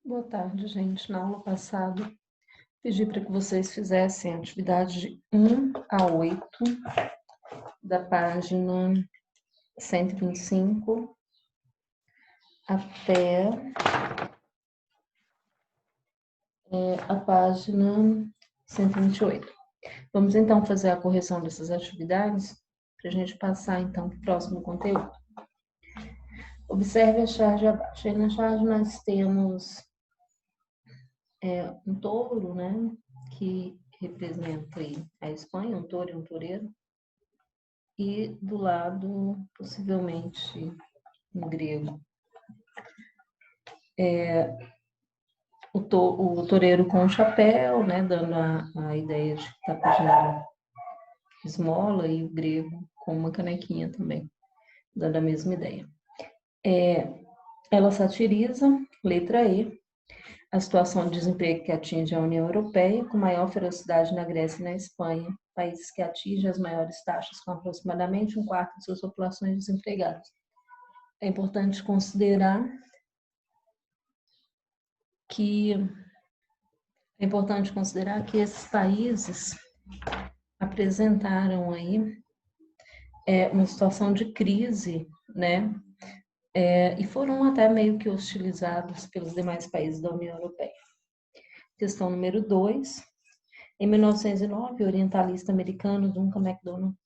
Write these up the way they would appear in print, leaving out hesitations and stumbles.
Boa tarde, gente. Na aula passada, pedi para que vocês fizessem a atividade de 1 a 8 da página 125 até a página 128. Vamos então fazer a correção dessas atividades para a gente passar então para o próximo conteúdo. Observe a charge abaixo. Aí na charge nós temos um touro, né, que representa aí a Espanha, um touro e um toureiro. E do lado, possivelmente, em grego, o toureiro com o chapéu, né, dando a ideia de que está pedindo esmola, e o grego com uma canequinha também, dando a mesma ideia. Ela satiriza, letra E, a situação de desemprego que atinge a União Europeia, com maior ferocidade na Grécia e na Espanha, países que atingem as maiores taxas, com aproximadamente um quarto de suas populações desempregadas. É importante considerar que esses países apresentaram aí uma situação de crise, né? E foram até meio que hostilizados pelos demais países da União Europeia. Questão número 2. Em 1909, o orientalista americano Duncan MacDonald,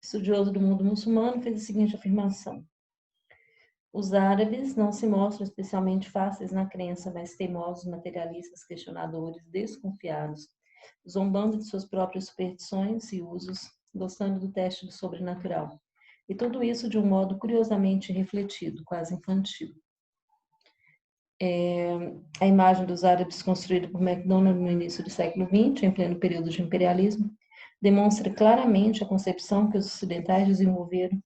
estudioso do mundo muçulmano, fez a seguinte afirmação: os árabes não se mostram especialmente fáceis na crença, mas teimosos, materialistas, questionadores, desconfiados, zombando de suas próprias superstições e usos, gostando do teste do sobrenatural. E tudo isso de um modo curiosamente refletido, quase infantil. A imagem dos árabes construída por MacDonald no início do século XX, em pleno período de imperialismo, demonstra claramente a concepção que os ocidentais desenvolveram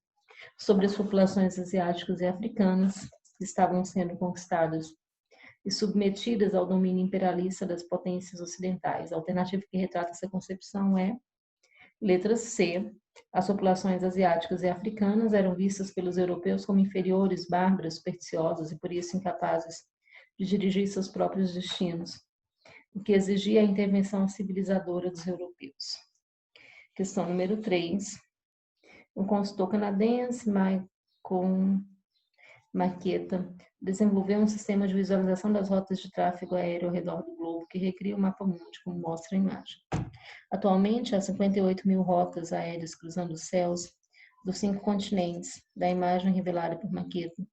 sobre as populações asiáticas e africanas que estavam sendo conquistadas e submetidas ao domínio imperialista das potências ocidentais. A alternativa que retrata essa concepção é letra C. As populações asiáticas e africanas eram vistas pelos europeus como inferiores, bárbaras, supersticiosas e por isso incapazes de dirigir seus próprios destinos, o que exigia a intervenção civilizadora dos europeus. Questão número 3. Um consultor canadense, Michael Marqueta, desenvolveu um sistema de visualização das rotas de tráfego aéreo ao redor do globo que recria o mapa mundi, como mostra a imagem. Atualmente, há 58 mil rotas aéreas cruzando os céus dos 5 continentes, da imagem revelada por Marqueta.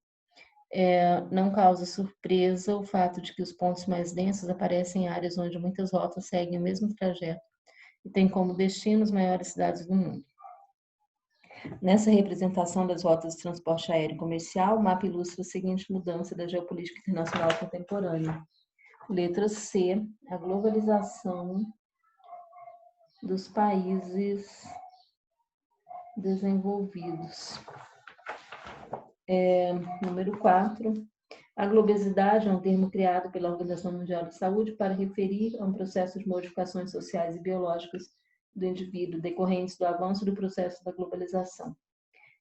Não causa surpresa o fato de que os pontos mais densos aparecem em áreas onde muitas rotas seguem o mesmo trajeto e têm como destino as maiores cidades do mundo. Nessa representação das rotas de transporte aéreo comercial, o mapa ilustra a seguinte mudança da geopolítica internacional contemporânea. Letra C, a globalização dos países desenvolvidos. Número 4. A globosidade é um termo criado pela Organização Mundial de Saúde para referir a um processo de modificações sociais e biológicas do indivíduo decorrentes do avanço do processo da globalização.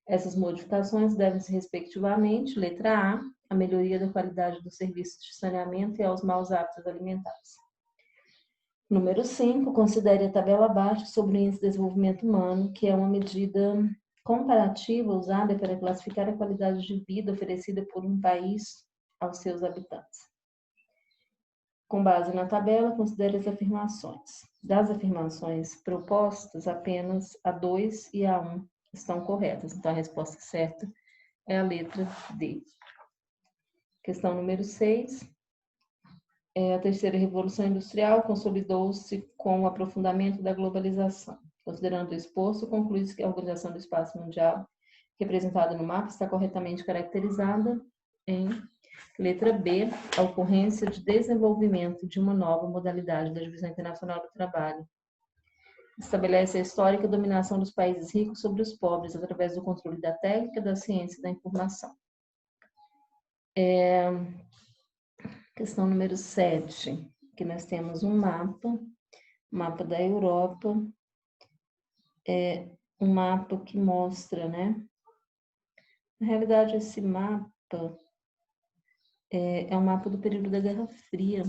Essas modificações devem-se, respectivamente, letra A, a melhoria da qualidade dos serviços de saneamento e aos maus hábitos alimentares. Número 5, considere a tabela abaixo sobre o Índice de Desenvolvimento Humano, que é uma medida comparativa usada para classificar a qualidade de vida oferecida por um país aos seus habitantes. Com base na tabela, considere as afirmações. Das afirmações propostas, apenas a 2 e a 1 estão corretas. Então, a resposta certa é a letra D. Questão número 6. A terceira revolução industrial consolidou-se com o aprofundamento da globalização. Considerando o exposto, conclui-se que a Organização do Espaço Mundial, representada no mapa, está corretamente caracterizada em letra B, a ocorrência de desenvolvimento de uma nova modalidade da divisão internacional do trabalho. Estabelece a histórica dominação dos países ricos sobre os pobres através do controle da técnica, da ciência e da informação. Questão número 7. Aqui nós temos um mapa da Europa, um mapa que mostra, né? Na realidade, esse mapa é um mapa do período da Guerra Fria.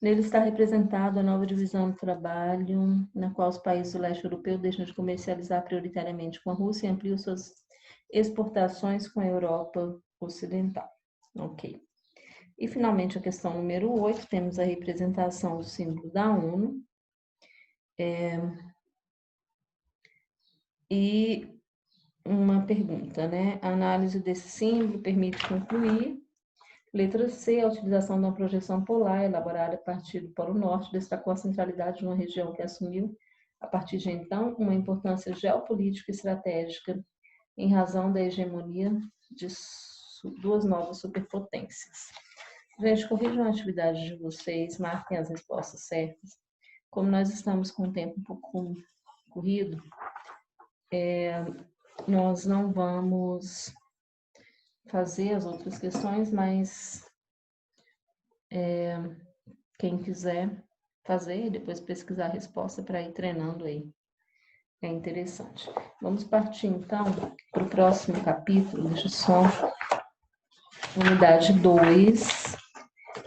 Nele está representada a nova divisão do trabalho, na qual os países do leste europeu deixam de comercializar prioritariamente com a Rússia e ampliam suas exportações com a Europa Ocidental. Ok. E, finalmente, a questão número 8, temos a representação do símbolo da ONU. E uma pergunta, né? A análise desse símbolo permite concluir. Letra C, a utilização de uma projeção polar elaborada a partir do Polo Norte destacou a centralidade de uma região que assumiu, a partir de então, uma importância geopolítica e estratégica em razão da hegemonia de duas novas superpotências. Gente, corrijam a atividade de vocês, marquem as respostas certas. Como nós estamos com o tempo um pouco corrido, nós não vamos fazer as outras questões, mas quem quiser fazer e depois pesquisar a resposta para ir treinando aí. É interessante. Vamos partir, então, para o próximo capítulo. Deixa eu só... Unidade 2,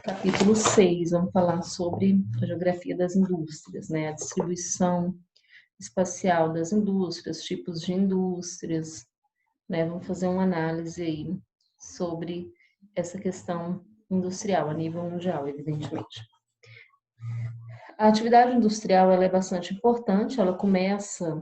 capítulo 6. Vamos falar sobre a geografia das indústrias, né? A distribuição espacial das indústrias, tipos de indústrias, né? Vamos fazer uma análise aí sobre essa questão industrial a nível mundial, evidentemente. A atividade industrial ela é bastante importante, ela começa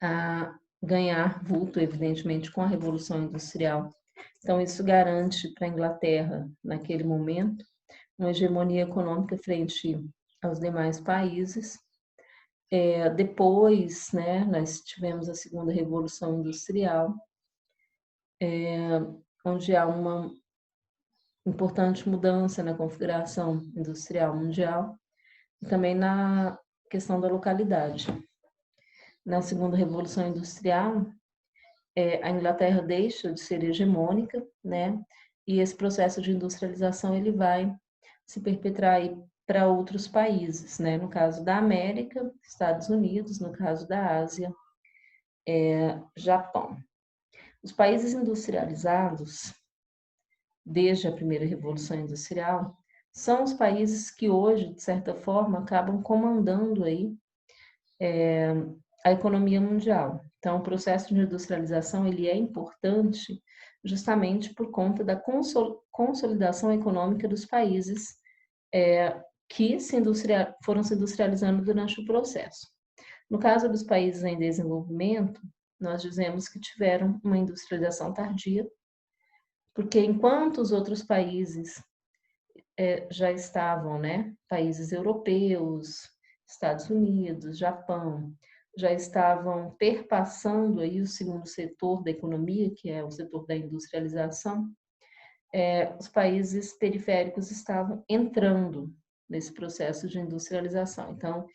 a ganhar vulto, evidentemente, com a Revolução Industrial. Então, isso garante para a Inglaterra, naquele momento, uma hegemonia econômica frente aos demais países. Depois, né, nós tivemos a Segunda Revolução Industrial, onde há uma importante mudança na configuração industrial mundial e também na questão da localidade. Na Segunda Revolução Industrial, a Inglaterra deixa de ser hegemônica, né? E esse processo de industrialização ele vai se perpetrar para outros países, né? No caso da América, Estados Unidos, no caso da Ásia, Japão. Os países industrializados, desde a primeira Revolução Industrial, são os países que hoje, de certa forma, acabam comandando aí a economia mundial. Então, o processo de industrialização ele é importante justamente por conta da consolidação econômica dos países que foram se industrializando durante o processo. No caso dos países em desenvolvimento, nós dizemos que tiveram uma industrialização tardia, porque enquanto os outros países já estavam, né, países europeus, Estados Unidos, Japão, já estavam perpassando aí o segundo setor da economia, que é o setor da industrialização, os países periféricos estavam entrando nesse processo de industrialização. Então,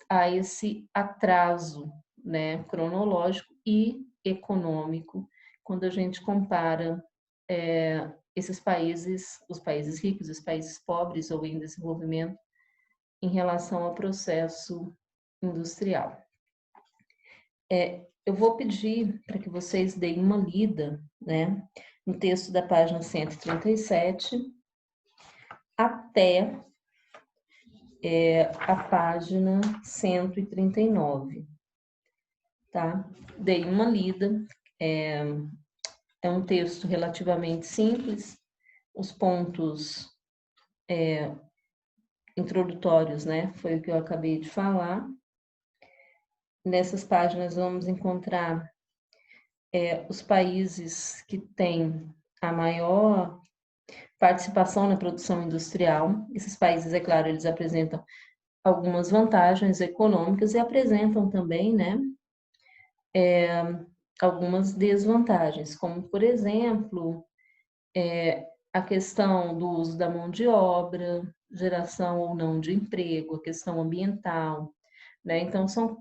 há esse atraso, né, cronológico e econômico, quando a gente compara esses países, os países ricos, os países pobres ou em desenvolvimento, em relação ao processo industrial. Eu vou pedir para que vocês deem uma lida, né, no texto da página 137 até a página 139, tá? Dei uma lida, é um texto relativamente simples, os pontos introdutórios, né, foi o que eu acabei de falar. Nessas páginas vamos encontrar os países que têm a maior participação na produção industrial. Esses países, é claro, eles apresentam algumas vantagens econômicas e apresentam também, né, algumas desvantagens, como, por exemplo, a questão do uso da mão de obra, geração ou não de emprego, a questão ambiental, né? Então, são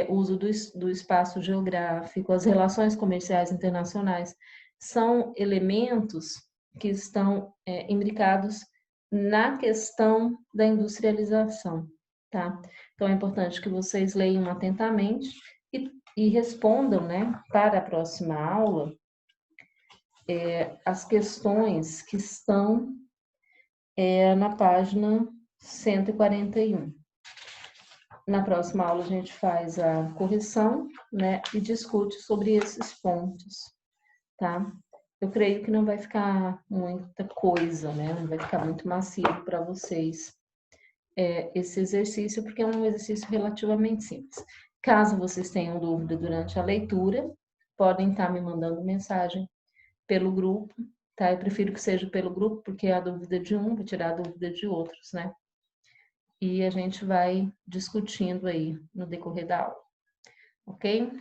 uso do espaço geográfico, as relações comerciais internacionais, são elementos que estão imbricados na questão da industrialização, tá? Então, é importante que vocês leiam atentamente e respondam, né, para a próxima aula, as questões que estão na página 141. Na próxima aula a gente faz a correção, né, e discute sobre esses pontos, tá? Eu creio que não vai ficar muita coisa, né? Não vai ficar muito macio para vocês esse exercício, porque é um exercício relativamente simples. Caso vocês tenham dúvida durante a leitura, podem estar me mandando mensagem pelo grupo, tá? Eu prefiro que seja pelo grupo, porque a dúvida de um vai tirar a dúvida de outros, né? E a gente vai discutindo aí no decorrer da aula, ok?